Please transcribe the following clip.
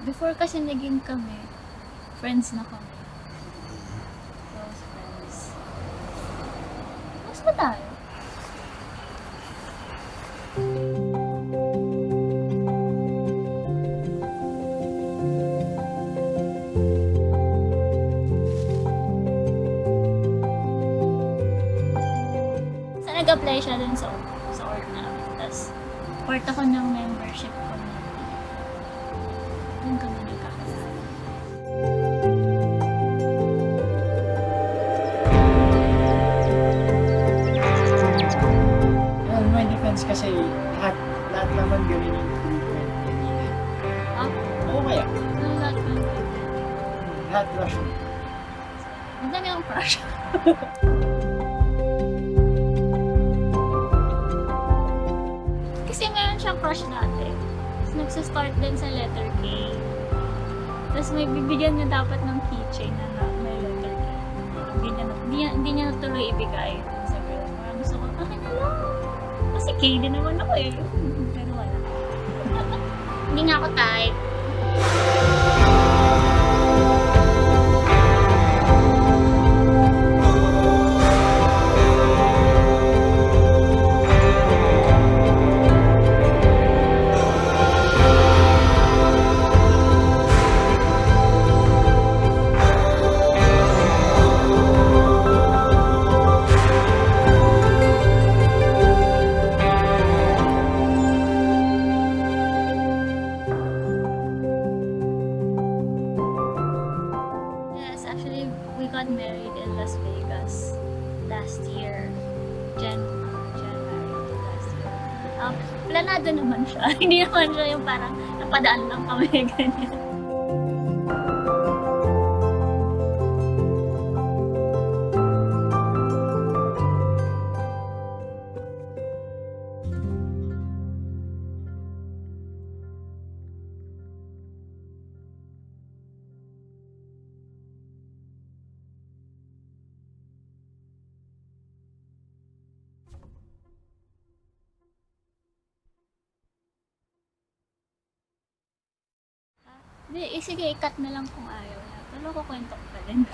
Before kasi naging kami, friends na kami. Close friends. Mas ba tayo? So, nag-apply siya dun sa org namin. Tapos, part ako ng membership committee. Dun kami nagkakasama. Well, my defense kasi lahat naman gawin yung recruitment. Ah, Oo kaya, nung lahat ng lahat rush. madami akong crush. Kasi meron siyang crush dati. Tapos nagsistart din sa letter K. Tapos may bibigyan niya dapat ng keychain na may letter K. Hindi niya natuloy ibigay sa girl. Parang gusto ko, akin na lang. Kasi K din naman ako eh. Pero wala. Hindi nga ako type. Yes, actually, we got married in Las Vegas last year. January last year. Planado naman siya. Hindi naman siya yung parang napadaan lang kami, ganyan. Hindi, sige, i-cut na lang kung ayaw na. Pero kukwento ko pa din.